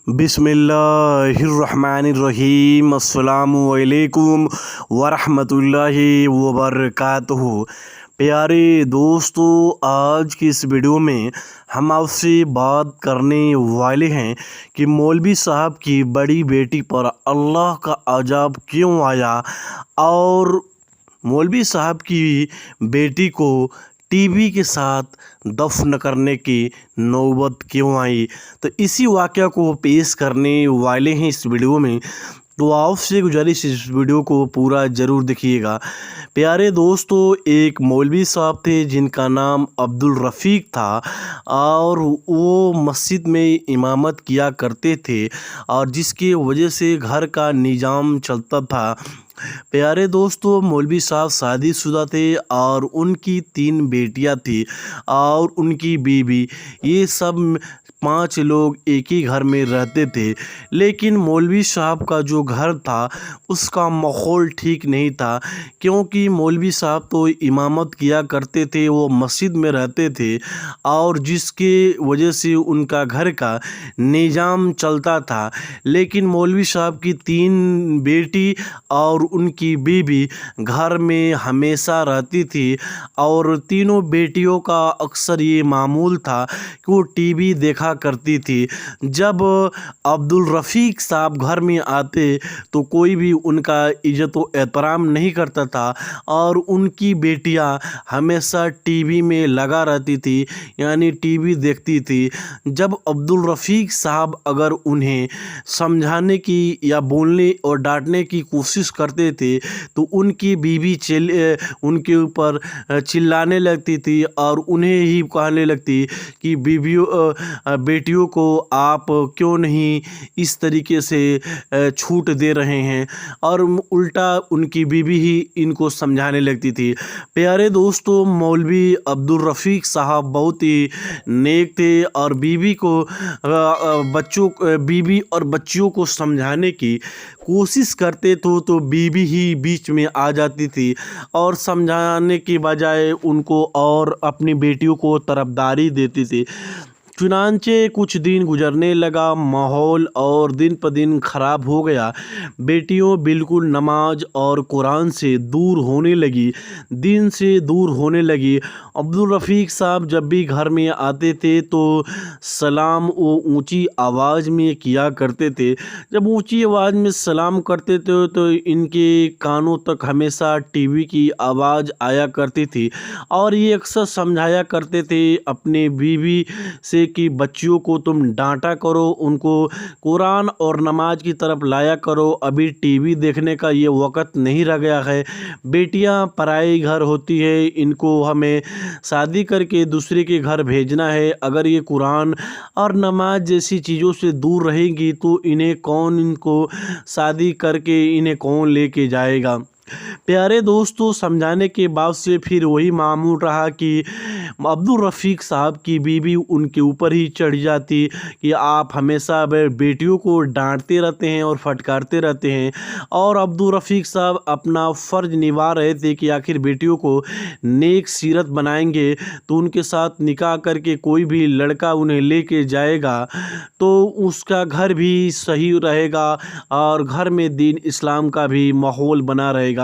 बिस्मिल्लाहिर्रहमानिर्रहीम अस्सलामु अलैकुम वरहमतुल्लाहि वबरकातुहू। प्यारे दोस्तों, आज की इस वीडियो में हम आपसे बात करने वाले हैं कि मौलवी साहब की बड़ी बेटी पर अल्लाह का अज़ाब क्यों आया और मौलवी साहब की बेटी को टीवी के साथ दफन करने की नौबत क्यों आई। तो इसी वाक़या को पेश करने वाले हैं इस वीडियो में। तो आपसे गुजारिश, इस वीडियो को पूरा ज़रूर देखिएगा। प्यारे दोस्तों, एक मौलवी साहब थे जिनका नाम अब्दुल रफ़ीक था और वो मस्जिद में इमामत किया करते थे और जिसकी वजह से घर का निज़ाम चलता था। प्यारे दोस्तों, मौलवी साहब शादीशुदा थे और उनकी 3 बेटियां थी और उनकी बीवी। ये सब 5 लोग एक ही घर में रहते थे। लेकिन मौलवी साहब का जो घर था उसका माहौल ठीक नहीं था, क्योंकि मौलवी साहब तो इमामत किया करते थे, वो मस्जिद में रहते थे और जिसके वजह से उनका घर का निज़ाम चलता था। लेकिन मौलवी साहब की 3 बेटी और उनकी बीवी घर में हमेशा रहती थी और तीनों बेटियों का अक्सर ये मामूल था कि वो टीवी देखा करती थी। जब अब्दुल रफ़ीक साहब घर में आते तो कोई भी उनका इज़्ज़त व एहतराम नहीं करता था और उनकी बेटियां हमेशा टीवी में लगा रहती थी, यानी टीवी देखती थी। जब अब्दुल रफ़ीक साहब अगर उन्हें समझाने की या बोलने और डांटने की कोशिश करते थे तो उनकी बीवी उनके ऊपर चिल्लाने लगती थी और उन्हें ही कहने लगती कि बेटियों को आप क्यों नहीं इस तरीके से छूट दे रहे हैं, और उल्टा उनकी बीवी ही इनको समझाने लगती थी। प्यारे दोस्तों, मौलवी अब्दुल रफ़ीक साहब बहुत ही नेक थे और बीवी और बच्चियों को समझाने की कोशिश करते तो बीवी ही बीच में आ जाती थी और समझाने की बजाय उनको और अपनी बेटियों को तरफदारी देती थी। चुनांचे कुछ दिन गुजरने लगा, माहौल और दिन पर दिन ख़राब हो गया। बेटियों बिल्कुल नमाज और कुरान से दूर होने लगी, दिन से दूर होने लगी। अब्दुल रफ़ीक साहब जब भी घर में आते थे तो सलाम वो ऊंची आवाज़ में किया करते थे। जब ऊंची आवाज़ में सलाम करते थे तो इनके कानों तक हमेशा टीवी की आवाज़ आया करती थी और ये अक्सर समझाया करते थे अपने बीवी से कि बच्चियों को तुम डांटा करो, उनको कुरान और नमाज की तरफ लाया करो, अभी टीवी देखने का ये वक़्त नहीं रह गया है। बेटियां पराई घर होती है, इनको हमें शादी करके दूसरे के घर भेजना है। अगर ये कुरान और नमाज जैसी चीज़ों से दूर रहेंगी तो इनको शादी करके इन्हें कौन लेके जाएगा। प्यारे दोस्तों, समझाने के बाद से फिर वही मामूल रहा कि अब्दुल रफ़ीक साहब की बीवी उनके ऊपर ही चढ़ जाती कि आप हमेशा बेटियों को डांटते रहते हैं और फटकारते रहते हैं, और अब्दुल रफ़ीक साहब अपना फ़र्ज़ निभा रहे थे कि आखिर बेटियों को नेक सीरत बनाएंगे तो उनके साथ निकाह करके कोई भी लड़का उन्हें लेके जाएगा तो उसका घर भी सही रहेगा और घर में दीन इस्लाम का भी माहौल बना रहेगा।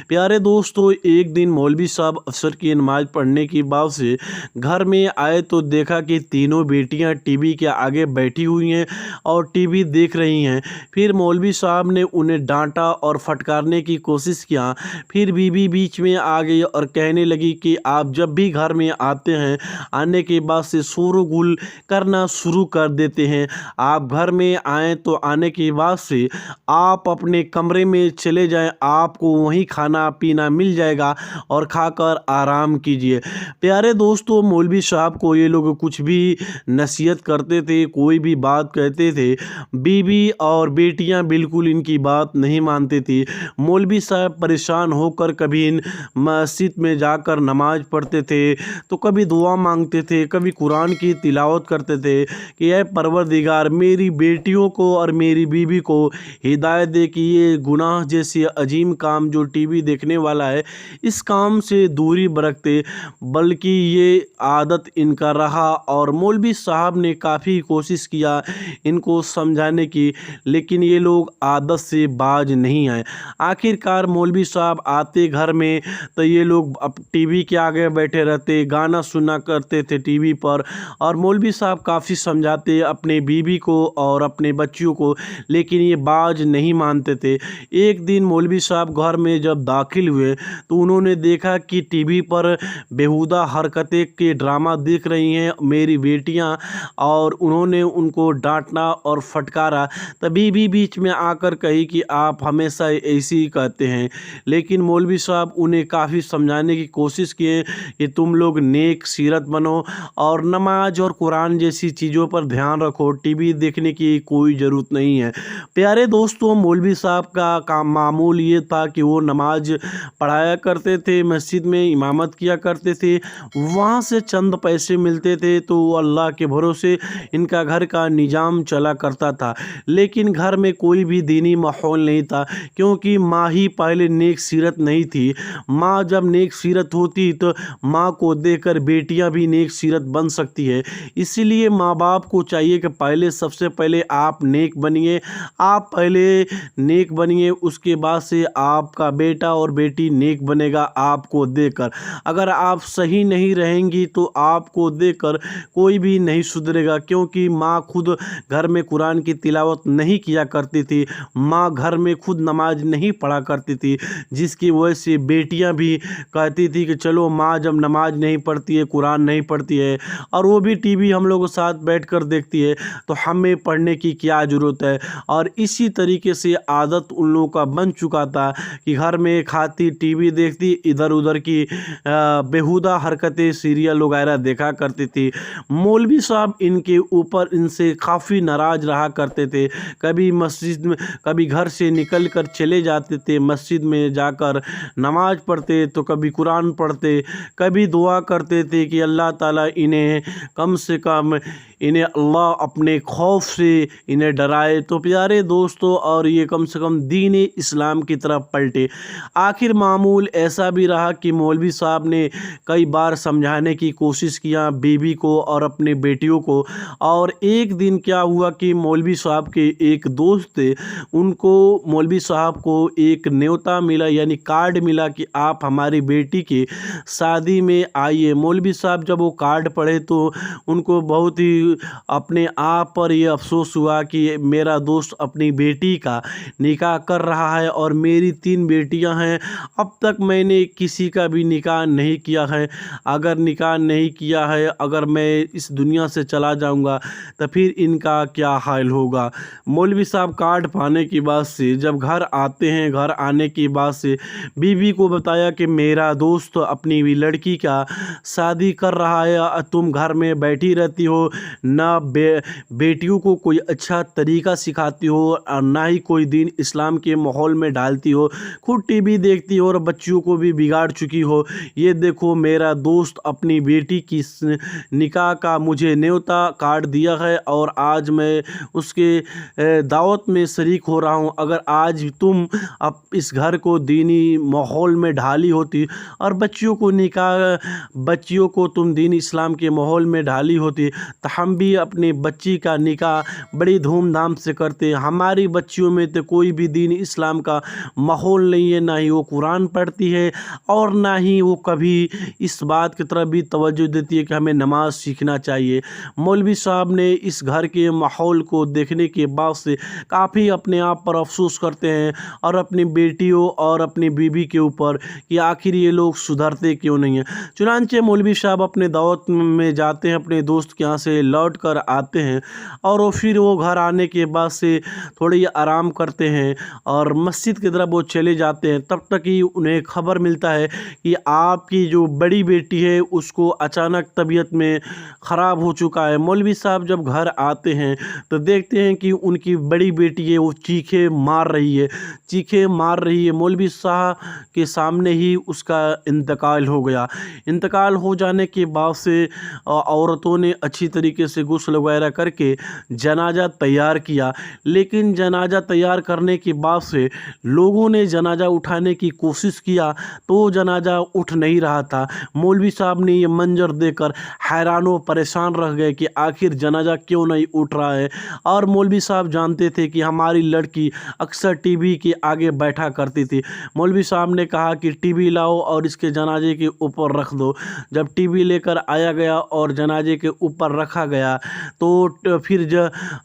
प्यारे दोस्तों, एक दिन मौलवी साहब असर की नमाज़ पढ़ने के बाद से घर में आए तो देखा कि तीनों बेटियां टीवी के आगे बैठी हुई हैं और टीवी देख रही हैं। फिर मौलवी साहब ने उन्हें डांटा और फटकारने की कोशिश किया। फिर बीवी बीच में आ गई और कहने लगी कि आप जब भी घर में आते हैं, आने के बाद से शोरगुल करना शुरू कर देते हैं। आप घर में आएँ तो आने के बाद से आप अपने कमरे में चले जाएं, आपको वहीं खाना पीना मिल जाएगा और खाकर आराम कीजिए। प्यारे दोस्तों, मौलवी साहब को ये लोग कुछ भी नसीहत करते थे, कोई भी बात कहते थे, बीवी और बेटियां बिल्कुल इनकी बात नहीं मानती थी। मौलवी साहब परेशान होकर कभी मस्जिद में जाकर नमाज पढ़ते थे तो कभी दुआ मांगते थे, कभी कुरान की तिलावत करते थे कि ऐ परवरदिगार, मेरी बेटियों को और मेरी बीवी को हिदायत दे कि ये गुनाह जैसे अजीम काम काम जो टीवी देखने वाला है इस काम से दूरी बरतते, बल्कि ये आदत इनका रहा। और मौलवी साहब ने काफ़ी कोशिश किया इनको समझाने की, लेकिन ये लोग आदत से बाज नहीं आए। आखिरकार मौलवी साहब आते घर में तो ये लोग अब टीवी के आगे बैठे रहते, गाना सुना करते थे टीवी पर, और मौलवी साहब काफ़ी समझाते अपने बीवी को और अपने बच्चियों को, लेकिन ये बाज नहीं मानते थे। एक दिन मौलवी साहब घर में जब दाखिल हुए तो उन्होंने देखा कि टीवी पर बेहुदा हरकतें के ड्रामा दिख रही हैं मेरी बेटियां, और उन्होंने उनको डांटना और फटकारा। तभी भी बीच में आकर कही कि आप हमेशा ऐसे ही कहते हैं। लेकिन मौलवी साहब उन्हें काफ़ी समझाने की कोशिश किए कि तुम लोग नेक सीरत बनो और नमाज और कुरान जैसी चीज़ों पर ध्यान रखो, टीवी देखने की कोई ज़रूरत नहीं है। प्यारे दोस्तों, मौलवी साहब का काम मामूल ये था कि वो नमाज पढ़ाया करते थे, मस्जिद में इमामत किया करते थे, वहाँ से चंद पैसे मिलते थे तो अल्लाह के भरोसे इनका घर का निज़ाम चला करता था। लेकिन घर में कोई भी दीनी माहौल नहीं था, क्योंकि माँ ही पहले नेक सीरत नहीं थी। माँ जब नेक सीरत होती तो माँ को देखकर बेटियां भी नेक सीरत बन सकती है। इसीलिए माँ बाप को चाहिए कि पहले सबसे पहले आप नेक बनिए, आप पहले नेक बनिए, उसके बाद से आपका बेटा और बेटी नेक बनेगा आपको देखकर। अगर आप सही नहीं रहेंगी तो आपको देखकर कोई भी नहीं सुधरेगा, क्योंकि माँ खुद घर में कुरान की तिलावत नहीं किया करती थी, माँ घर में खुद नमाज नहीं पढ़ा करती थी, जिसकी वजह से बेटियां भी कहती थी कि चलो माँ जब नमाज नहीं पढ़ती है, कुरान नहीं पढ़ती है, और वो भी टीवी हम लोगों के साथ बैठकर देखती है, तो हमें पढ़ने की क्या ज़रूरत है। और इसी तरीके से आदत उन लोगों का बन चुका था कि घर में खाती, टीवी देखती, इधर उधर की बेहुदा हरकतें, सीरियल वगैरह देखा करती थी। मौलवी साहब इनके ऊपर इनसे काफ़ी नाराज़ रहा करते थे। कभी मस्जिद में, कभी घर से निकल कर चले जाते थे, मस्जिद में जाकर नमाज पढ़ते, तो कभी कुरान पढ़ते, कभी दुआ करते थे कि अल्लाह ताला इन्हें कम से कम इन्हें अल्लाह अपने खौफ से इन्हें डराए। तो प्यारे दोस्तों, और ये कम से कम दीन इस्लाम की तरफ पलटे। आखिर मामूल ऐसा भी रहा कि मौलवी साहब ने कई बार समझाने की कोशिश किया बीवी को और अपने बेटियों को। और एक दिन क्या हुआ कि मौलवी साहब के एक दोस्त थे, उनको मौलवी साहब को एक न्योता मिला, यानी कार्ड मिला कि आप हमारी बेटी की शादी में आइए। मौलवी साहब जब वो कार्ड पढ़े तो उनको बहुत ही अपने आप पर ये अफसोस हुआ कि मेरा दोस्त अपनी बेटी का निकाह कर रहा है और मेरी 3 बेटियां हैं, अब तक मैंने किसी का भी निकाह नहीं किया है। अगर निकाह नहीं किया है, अगर मैं इस दुनिया से चला जाऊंगा तो फिर इनका क्या हाल होगा। मौलवी साहब कार्ड पाने के बाद से जब घर आते हैं, घर आने के बाद से बीवी को बताया कि मेरा दोस्त अपनी लड़की का शादी कर रहा है, तुम घर में बैठी रहती हो, ना बेटियों को कोई अच्छा तरीका सिखाती हो और ना ही कोई दीन इस्लाम के माहौल में डालती हो, खुद टीवी देखती हो और बच्चियों को भी बिगाड़ चुकी हो। ये देखो मेरा दोस्त अपनी बेटी की निकाह का मुझे न्योता कार्ड दिया है और आज मैं उसके दावत में शरीक हो रहा हूँ। अगर आज तुम अब इस घर को दीनी माहौल में ढाली होती और बच्चियों को तुम दीन इस्लाम के माहौल में ढाली होती तो हम भी अपनी बच्ची का निकाह बड़ी धूमधाम से करते। हमारी बच्चियों में तो कोई भी दीन इस्लाम का माहौल नहीं है, ना ही वो कुरान पढ़ती है और ना ही वो कभी इस बात की तरफ भी तवज्जो देती है कि हमें नमाज सीखना चाहिए। मौलवी साहब ने इस घर के माहौल को देखने के बाद से काफ़ी अपने आप पर अफसोस करते हैं और अपनी बेटियों और अपनी बीवी के ऊपर कि आखिर ये लोग सुधरते क्यों नहीं हैं। चुनांचे मौलवी साहब अपने दावत में जाते हैं, अपने दोस्त के यहाँ से लौट कर आते हैं और फिर वो घर आने के बाद से थोड़ी आराम करते हैं और मस्जिद की तरफ वो चले जाते हैं। तब तक ही उन्हें खबर मिलता है कि आपकी जो बड़ी बेटी है उसको अचानक तबीयत में ख़राब हो चुका है। मौलवी साहब जब घर आते हैं तो देखते हैं कि उनकी बड़ी बेटी है वो चीखे मार रही है। मौलवी साहब के सामने ही उसका इंतकाल हो गया। इंतकाल हो जाने के बाद से औरतों ने अच्छी तरीके से गुस्ल वगैरह करके जनाजा तैयार किया, लेकिन जनाजा तैयार करने के बाद से लोगों ने जनाजा उठाने की कोशिश किया तो जनाजा उठ नहीं रहा था। मौलवी साहब ने ये मंजर देखकर हैरान व परेशान रह गए कि आखिर जनाजा क्यों नहीं उठ रहा है। और मौलवी साहब जानते थे कि हमारी लड़की अक्सर टीवी के आगे बैठा करती थी। मौलवी साहब ने कहा कि टीवी लाओ और इसके जनाजे के ऊपर रख दो। जब टीवी लेकर आया गया और जनाजे के ऊपर रखा गया तो फिर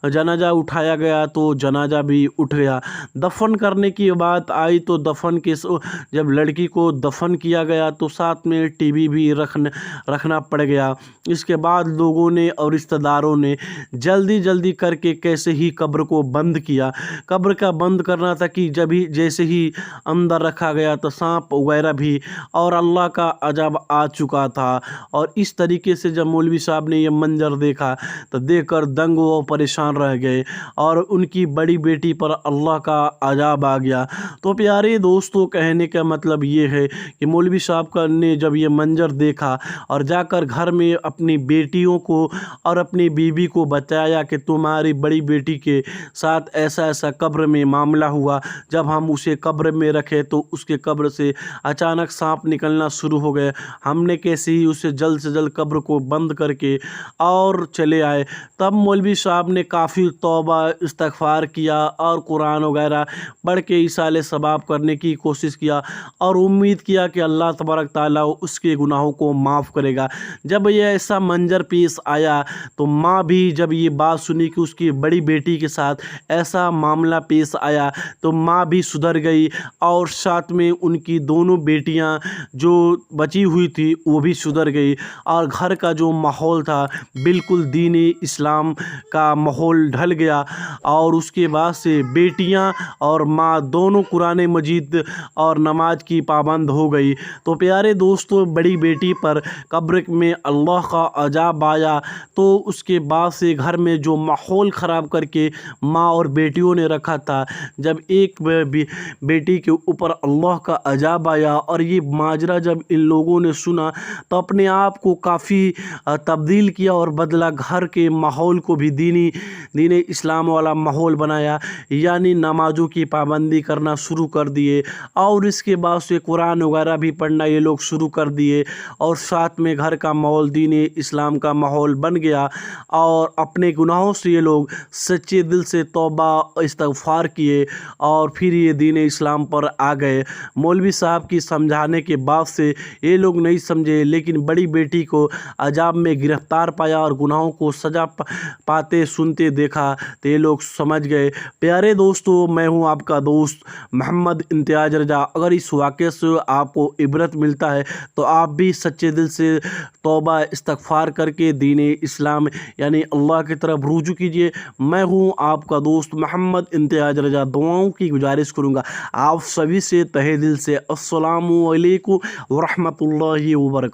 जनाजा उठाया गया तो जनाजा भी उठ गया। दफन करने की बात आई तो दफन के जब लड़की को दफन किया गया तो साथ में टीवी भी रखना पड़ गया। इसके बाद लोगों ने और रिश्तेदारों ने जल्दी करके कैसे ही कब्र को बंद किया। कब्र का बंद करना था कि जैसे ही अंदर रखा गया तो सांप वगैरह भी और अल्लाह का अजाब आ चुका था। और इस तरीके से जब मौलवी साहब ने ये मंजर देखा तो देखकर दंग व परेशान रह गए और उनकी बड़ी बेटी पर अल्लाह का अजाब आ गया। तो प्यारे दोस्तों, कहने का मतलब ये है कि मौलवी साहब ने जब ये मंजर देखा और जाकर घर में अपनी बेटियों को और अपनी बीवी को बताया कि तुम्हारी बड़ी बेटी के साथ ऐसा ऐसा कब्र में मामला हुआ, जब हम उसे कब्र में रखे तो उसके कब्र से अचानक सांप निकलना शुरू हो गए। हमने कैसे ही उसे जल्द से जल्द कब्र को बंद करके और चले आए। तब मौलवी साहब ने काफ़ी तौबा इस्तग़फ़ार किया और कुरान वगैरह पढ़ के इसाले सवाब करने की कोशिश किया और उम्मीद किया कि अल्लाह तबारक ताला उसके गुनाहों को माफ़ करेगा। जब ये ऐसा मंजर पेश आया तो माँ भी जब ये बात सुनी कि उसकी बड़ी बेटी के साथ ऐसा मामला पेश आया तो माँ भी सुधर गई और साथ में उनकी दोनों बेटियां जो बची हुई थी वो भी सुधर गई और घर का जो माहौल था बिल्कुल दीन इस्लाम का माहौल ढल गया। और उसके बाद से बेटियां और माँ दोनों कुरान मजीद और नमाज की पाबंद हो गई। तो प्यारे दोस्तों, बड़ी बेटी पर कब्र में अल्लाह का अजाब आया तो उसके बाद से घर में जो माहौल ख़राब करके माँ और बेटियों ने रखा था, जब एक बेटी के ऊपर अल्लाह का अजाब आया और ये माजरा जब इन लोगों ने सुना तो अपने आप को काफ़ी तब्दील किया और बदला। घर के माहौल को भी दीन इस्लाम वाला माहौल बनाया, यानी नमाज़ों की पाबंदी करना शुरू कर दिए और इसके बाद से कुरान वगैरह भी पढ़ना ये लोग शुरू कर दिए और साथ में घर का माहौल दीन इस्लाम का माहौल बन गया। और अपने गुनाहों से ये लोग सच्चे दिल से तौबा इस्तग़फ़ार किए और फिर ये दीन इस्लाम पर आ गए। मौलवी साहब की समझाने के बाद से ये लोग नहीं समझे, लेकिन बड़ी बेटी को अजाब में गिरफ्तार पाया और गुनाहों को सज़ा पाते सुनते देखा तो ये लोग समझ गए। प्यारे दोस्तों, मैं हूँ आपका दोस्त मोहम्मद इम्तियाज़ रज़ा। अगर इस वाक़े से आपको इबरत मिलता है तो आप भी सच्चे दिल से तौबा इस्तग़फ़ार करके दीन इस्लाम यानी अल्लाह की तरफ रुजू कीजिए। मैं हूँ आपका दोस्त मोहम्मद इम्तियाज़ रज़ा। दुआओं की गुजारिश करूँगा आप सभी से तहे दिल से। अस्सलामु अलैकुम व रहमतुल्लाहि व बरकातहू।